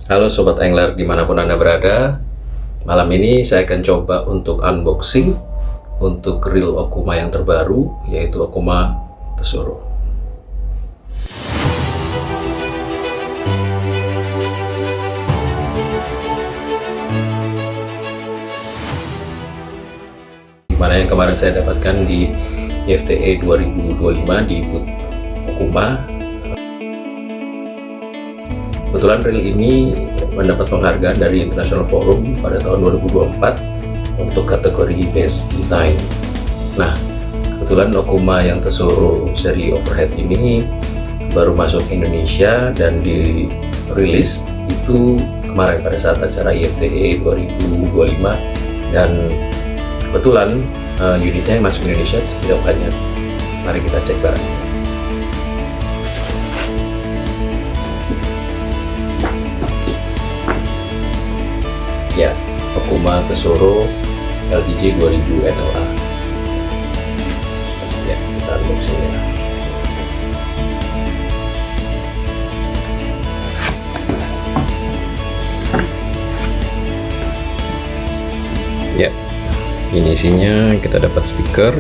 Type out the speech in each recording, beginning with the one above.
Halo Sobat Angler dimanapun Anda berada. Malam ini saya akan coba untuk unboxing untuk reel Okuma yang terbaru, yaitu Okuma Tesoro. Dimana yang kemarin saya dapatkan di IFTE 2025 di booth Okuma. Kebetulan reel ini mendapat penghargaan dari International Forum pada tahun 2024 untuk kategori Best Design. Nah, kebetulan Okuma yang Tesoro seri overhead ini baru masuk Indonesia dan dirilis itu kemarin pada saat acara IFTE 2025, dan kebetulan unitnya yang masuk Indonesia tidak banyak. Mari kita cek bareng. Ya, Okuma Tesoro LDJ 2000 NLA. Ya, kita unboxing ya. Ya, ini isinya. Kita dapat stiker,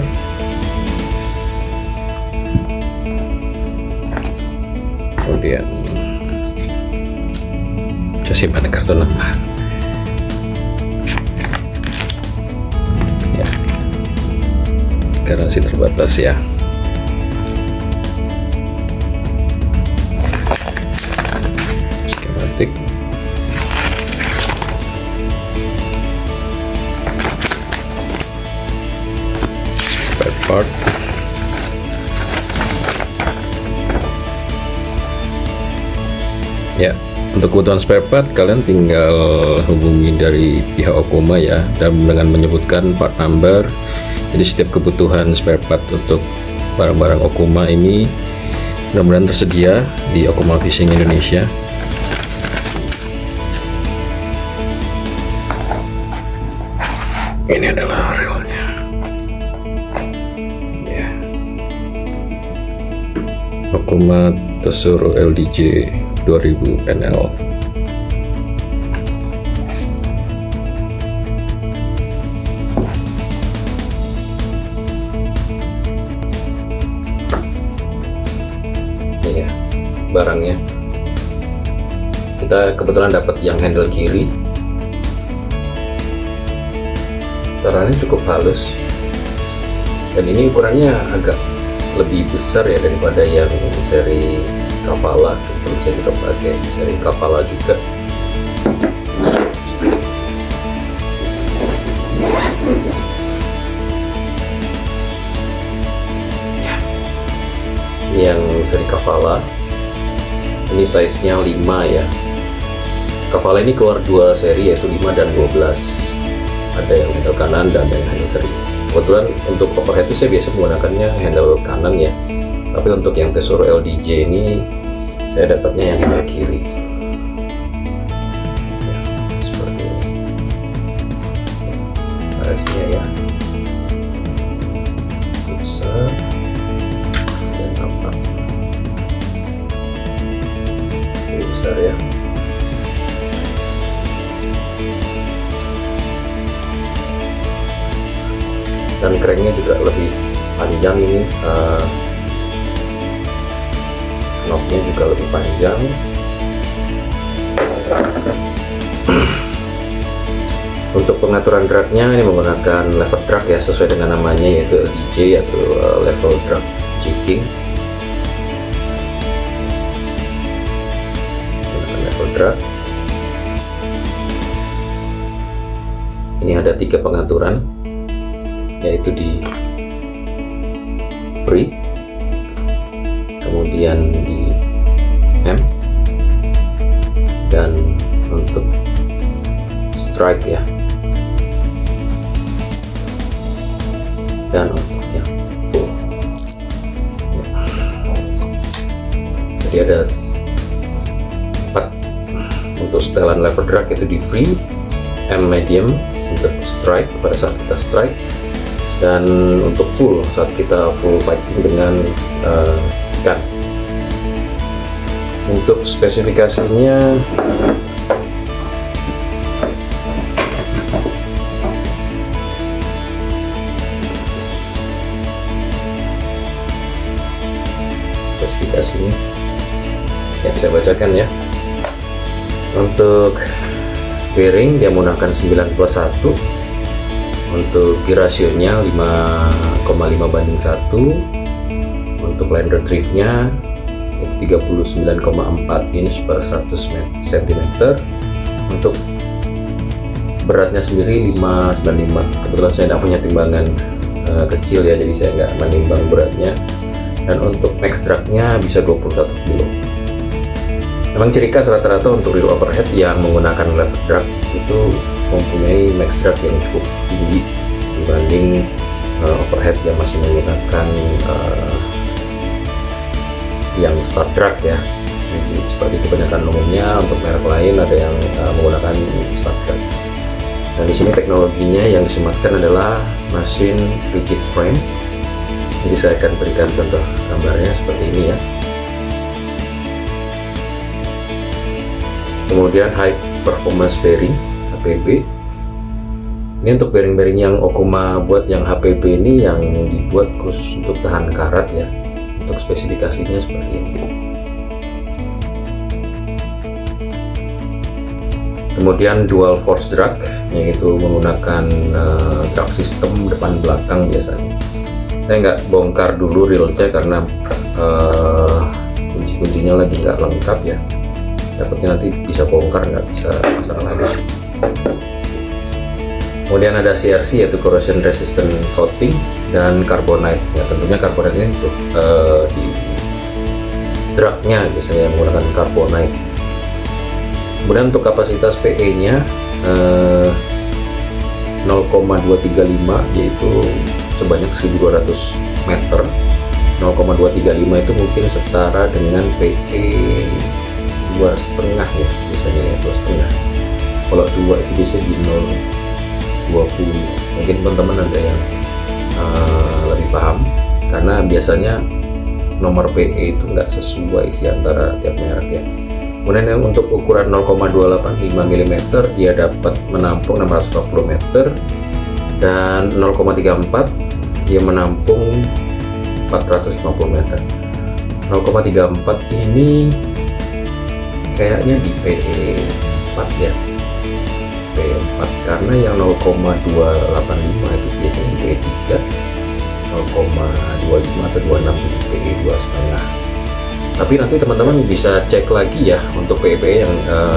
kemudian saya simpan kartu nama. Garansi terbatas ya. Skematik, spare part, ya. Untuk kebutuhan spare part kalian tinggal hubungi dari pihak Okuma ya, dan dengan menyebutkan part number. Jadi setiap kebutuhan spare part untuk barang-barang Okuma ini mudah-mudahan tersedia di Okuma Fishing Indonesia. Ini adalah reelnya ya. Okuma Tesoro LDJ 2000 NL. Ya, barangnya kita kebetulan dapat yang handle kiri, tarannya cukup halus, dan ini ukurannya agak lebih besar ya daripada yang seri Kapala. Tentu saya juga pakai seri Kapala juga. Yang seri Kapala ini size-nya 5 ya. Kapala ini keluar dua seri, yaitu 5 dan 12. Ada yang handle kanan dan ada yang handle kiri. Kebetulan untuk overhead itu saya biasa menggunakannya handle kanan ya, tapi untuk yang Tesoro LDJ ini saya dapatnya yang handle kiri ya, seperti ini size-nya ya, besar. Besar ya. Dan cranknya juga lebih panjang ini, knobnya juga lebih panjang. Untuk pengaturan dragnya ini menggunakan lever drag ya, sesuai dengan namanya yaitu LDJ atau level drag jigging. Drag. Ini ada 3 pengaturan, yaitu di free, kemudian di M, dan untuk strike ya, dan untuk yang full ya. Jadi ada 4 untuk setelan lever drag, itu di free, M medium untuk strike pada saat kita strike, dan untuk full saat kita full fighting dengan ikan. Untuk spesifikasinya spesifikasinya. Ya, saya bacakan ya. Untuk bearing dia menggunakan 9+1. Untuk gear rasionya 5,5:1. Untuk line retrieve-nya itu 39,4 inch per 100 cm. Untuk beratnya sendiri 595. Kebetulan saya tidak punya timbangan kecil ya, jadi saya nggak menimbang beratnya. Dan untuk max drag-nya bisa 21 kg. Memang ciri khas rata-rata untuk reel overhead yang menggunakan lever drag itu mempunyai max drag yang cukup tinggi dibanding overhead yang masih menggunakan yang start drag ya. Jadi, seperti kebanyakan umumnya untuk merek lain ada yang menggunakan start drag. Dan di sini teknologinya yang disematkan adalah mesin rigid frame. Jadi saya akan berikan contoh gambarnya seperti ini ya. Kemudian high performance bearing HPB. Ini untuk bearing-bearing yang Okuma buat yang HPB ini yang dibuat khusus untuk tahan karat ya. Untuk spesifikasinya seperti ini. Kemudian dual force drag, yaitu menggunakan drag system depan belakang biasanya. Saya nggak bongkar dulu reelnya karena kunci-kuncinya lagi nggak lengkap ya. Takutnya nanti bisa bongkar, nggak bisa pasang lagi. Kemudian ada CRC yaitu corrosion resistant coating dan carbonite. Ya, tentunya carbonite ini untuk di dragnya biasanya menggunakan carbonite. Kemudian untuk kapasitas PE-nya 0,235 yaitu sebanyak 1.200 meter. 0,235 itu mungkin setara dengan PE 2,5 ya, biasanya ya 2,5. Kalau 2 itu biasanya di 0,20. Mungkin teman-teman ada yang lebih paham, karena biasanya nomor PE itu nggak sesuai sih antara tiap merek ya. Kemudian yang untuk ukuran 0,285 mm dia dapat menampung 640 meter, dan 0,34 dia menampung 450 meter. 0,34 ini kayaknya di PE 4 ya, PE 4, karena yang 0,285 itu biasanya di PE 3, 0,25 atau 26 di PE 2,5. Tapi nanti teman-teman bisa cek lagi ya untuk PE yang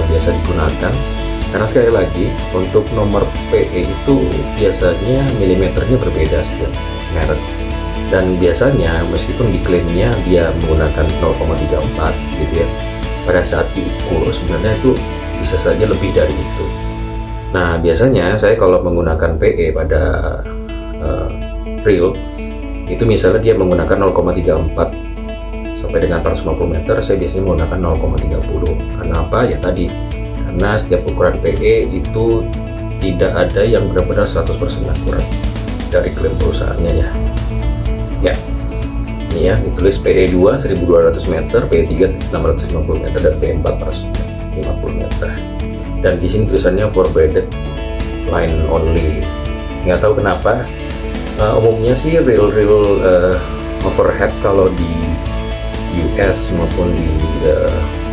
biasa digunakan, karena sekali lagi untuk nomor PE itu biasanya milimeternya berbeda setiap merek, dan biasanya meskipun diklaimnya dia menggunakan 0,34 gitu ya, pada saat diukur sebenarnya itu bisa saja lebih dari itu. Nah, biasanya saya kalau menggunakan PE pada reel itu misalnya dia menggunakan 0,34 sampai dengan 450 meter, saya biasanya menggunakan 0,30. Karena apa? Ya tadi, karena setiap ukuran PE itu tidak ada yang benar-benar 100% akurat dari klaim perusahaannya ya. Ya, ini ya ditulis PE 2 1.200 meter, PE 3 650 meter, dan PE 4 450 meter. Dan di sini tulisannya for braided line only. Nggak tahu kenapa. Umumnya sih reel overhead kalau di US maupun di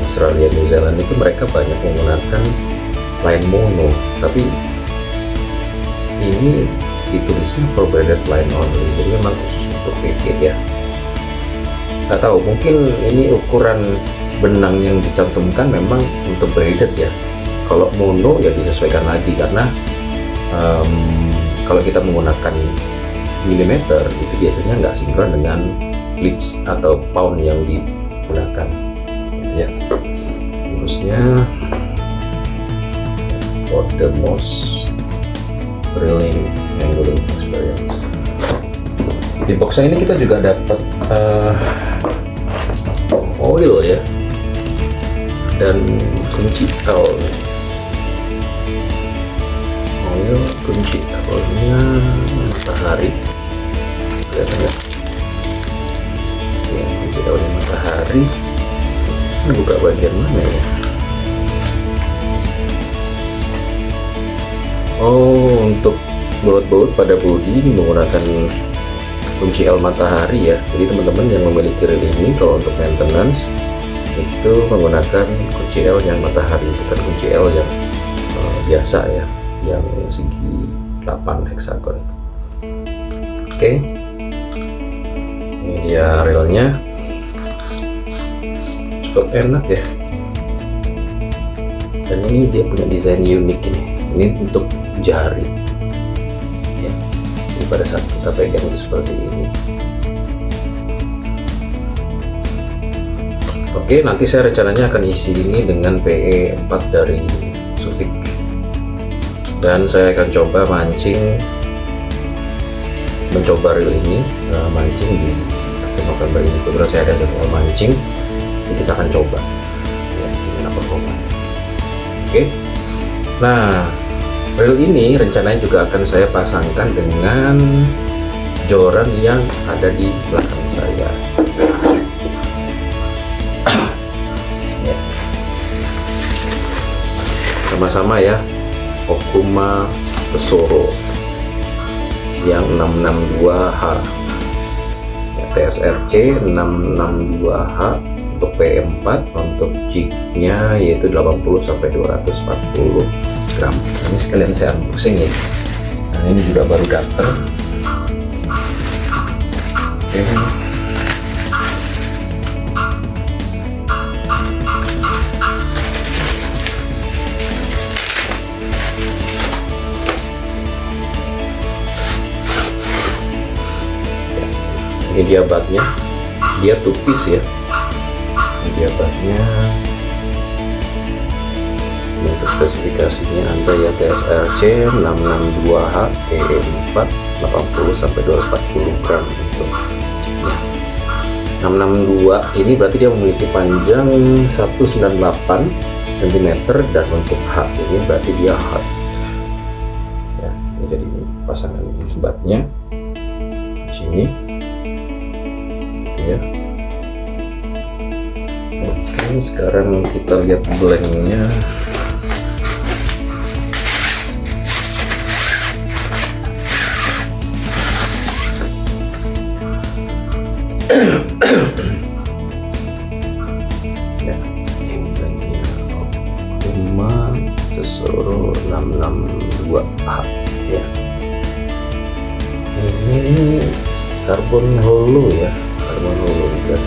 Australia, New Zealand itu mereka banyak menggunakan line mono, tapi ini ditulisnya for braided line only, jadi memang khusus untuk PE ya. Nggak tahu, mungkin ini ukuran benang yang dicantumkan memang untuk braided ya. Kalau mono ya disesuaikan lagi, karena kalau kita menggunakan milimeter itu biasanya nggak sinkron dengan lips atau pound yang digunakan ya. Terusnya for the most thrilling angling experience. Di boxnya ini kita juga dapat oil ya, dan kunci L. Oil, kunci L-nya matahari, kelihatan nggak? Ya, kunci L-nya matahari. Ini buka bagian mana ya? Oh, untuk baut-baut pada bodi ini menggunakan kunci L matahari ya. Jadi teman-teman yang memiliki reel ini kalau untuk maintenance itu menggunakan kunci L yang matahari, bukan kunci L yang biasa ya, yang segi 8 heksagon. Oke, ini dia reelnya, cukup enak ya. Dan ini dia punya desain unik ini untuk jari ya. Jadi pada saat kita pegang itu seperti ini. Oke, nanti saya rencananya akan isi ini dengan PE4 dari Sufik, dan saya akan coba mencoba reel ini mancing di akhir November ini. Kebetulan saya ada jadwal mancing, jadi kita akan coba ya, gimana performa. Oke, nah reel ini rencananya juga akan saya pasangkan dengan joran yang ada di belakang saya. Sama-sama ya, Okuma Tesoro yang 662H ya, TSRC 662H untuk P4, untuk jignya yaitu 80-240 gram. Ini sekalian saya unboxing ya. Nah, ini juga baru datang. Oke. Ini dia batnya, dia tupis ya. Ini dia batnya. Untuk spesifikasinya ada ya, TSRC 662H PE4 80-240 gram untuk jignya. 662 ini berarti dia memiliki panjang 198 cm, dan untuk H ini berarti dia hard ya. Ini jadi pasangan batnya di sini ya. Oke, sekarang kita lihat blanknya. Ya, ini blanknya Okuma Tesoro 662H ya. Ini karbon holo ya, karbon holo juga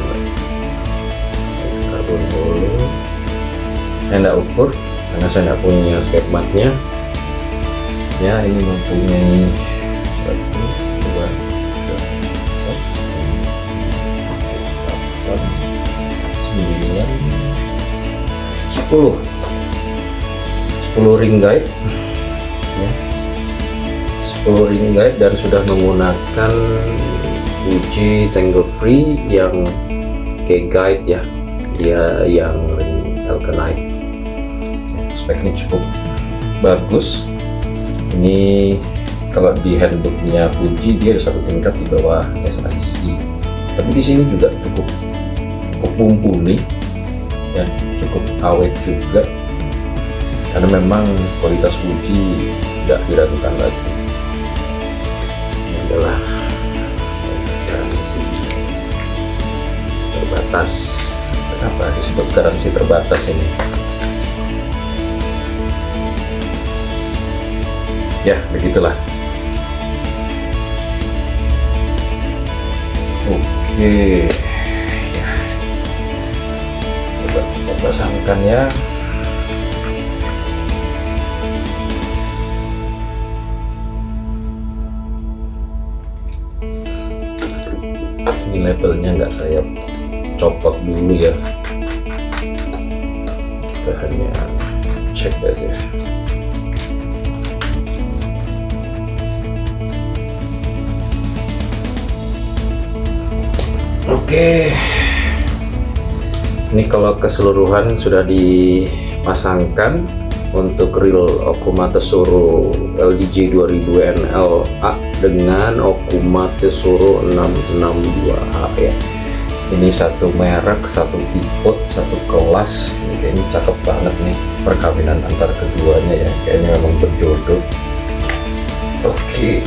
karbon holo. Saya tidak ukur karena saya tidak punya skate matnya ya. Ini mempunyai 1, 2, 3, 4, 5, 6, 7, 8, 9, 10 ring guide ya. 10 ring guide, dan sudah menggunakan Fuji Tangle Free yang kayak guide ya, dia yang ring Elkenite. Speknya cukup bagus. Ini kalau di handbooknya Fuji dia ada 1 tingkat di bawah SIC, tapi di sini juga cukup mumpuni ya, cukup awet juga, karena memang kualitas Fuji tidak diragukan lagi. Ini adalah garansi terbatas. Kenapa disebut garansi terbatas ini? Ya, begitulah. Oke. Ya. Coba kita pasangkan ya. Ini labelnya nggak saya copot dulu ya. Kita hanya cek aja. Oke, ini kalau keseluruhan sudah dipasangkan untuk reel Okuma Tesoro LDJ 2000 NLA dengan Okuma Tesoro 662H ya. Ini satu merek, satu tipe, satu kelas. Ini kayaknya cakep banget nih perkawinan antara keduanya ya. Kayaknya memang berjodoh. Oke.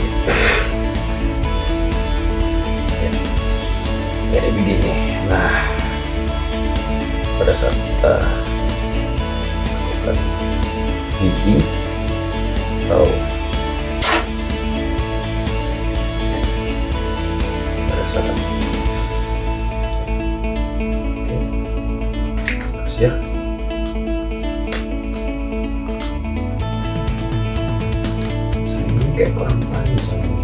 misalnya.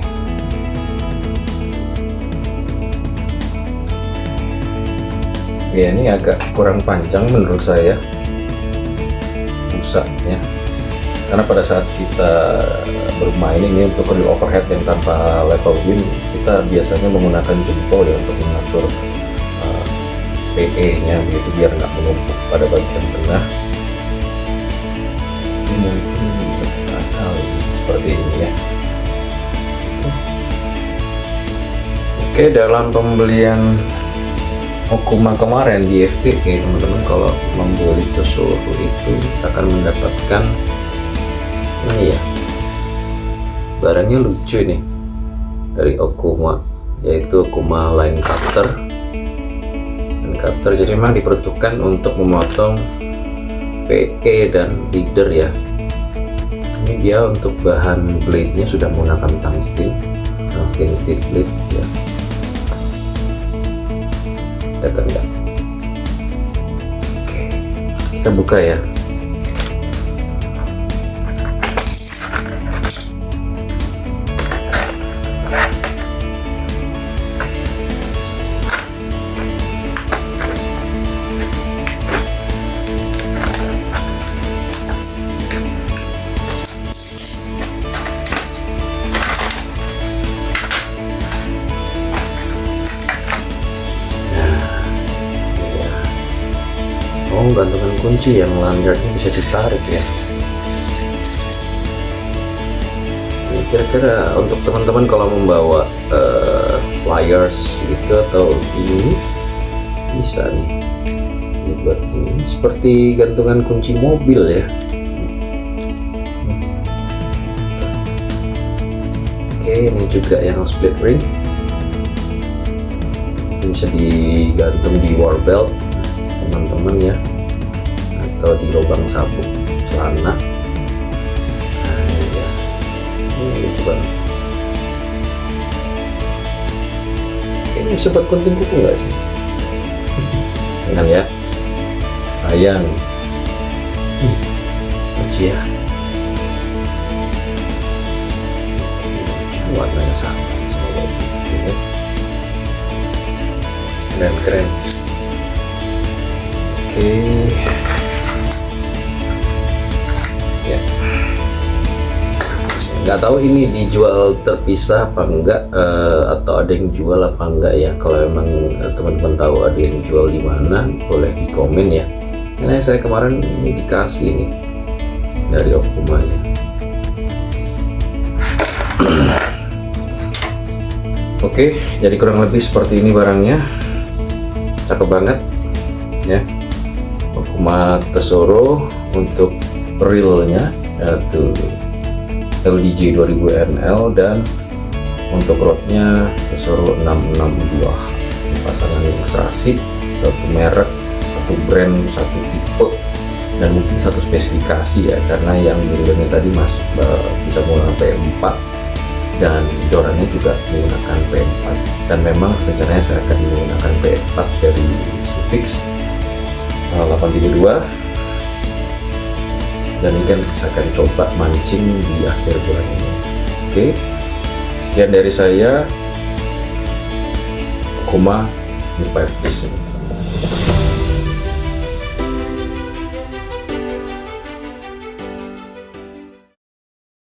Ya, ini agak kurang panjang menurut saya pusatnya, karena pada saat kita bermain ini untuk real overhead yang tanpa level wing, kita biasanya menggunakan jempol ya untuk mengatur PE nya begitu, biar nggak menumpuk pada bagian tengah. Ini mungkin seperti ini ya. Oke, dalam pembelian Okuma kemarin di FTE, teman-teman kalau membeli Tesoro itu akan mendapatkan ini ya, barangnya lucu nih dari Okuma, yaitu Okuma line cutter. Line cutter jadi memang diperuntukkan untuk memotong PE dan leader ya. Ini dia untuk bahan blade nya sudah menggunakan tungsten steel blade ya. Kelihatan nggak? Oke, kita buka ya. Oh, gantungan kunci yang lanyardnya bisa ditarik ya. Ini kira-kira untuk teman-teman kalau membawa pliers gitu atau ini bisa nih dibuat ini seperti gantungan kunci mobil ya. Oke, ini juga yang split ring, ini bisa digantung di war belt teman-teman ya, atau di lubang sabuk celana. Nah, ya. Ini coba. Ini bisa buat gunting kuku nggak sih? Jangan ya, sayang. Lucu ya. Warnanya sama ini. Keren. Oke, ya. Nggak tahu ini dijual terpisah apa enggak, atau ada yang jual apa enggak ya. Kalau emang teman-teman tahu ada yang jual di mana, boleh di komen ya. Ini saya kemarin ini dikasih nih dari Okuma ya. Oke, jadi kurang lebih seperti ini barangnya. Cakep banget ya. Okuma Tesoro untuk reelnya yaitu LDJ 2000 NL, dan untuk rodnya Tesoro 662. Pasangan yang serasi, satu merek, satu brand, satu tipe, dan mungkin satu spesifikasi ya, karena yang reelnya tadi masuk bisa menggunakan P4 dan jorannya juga menggunakan P4, dan memang rencananya saya akan menggunakan P4 dari Sufix 832, dan mungkin saya akan coba mancing di akhir bulan ini. Oke, sekian dari saya, Okuma Inspired Fishing.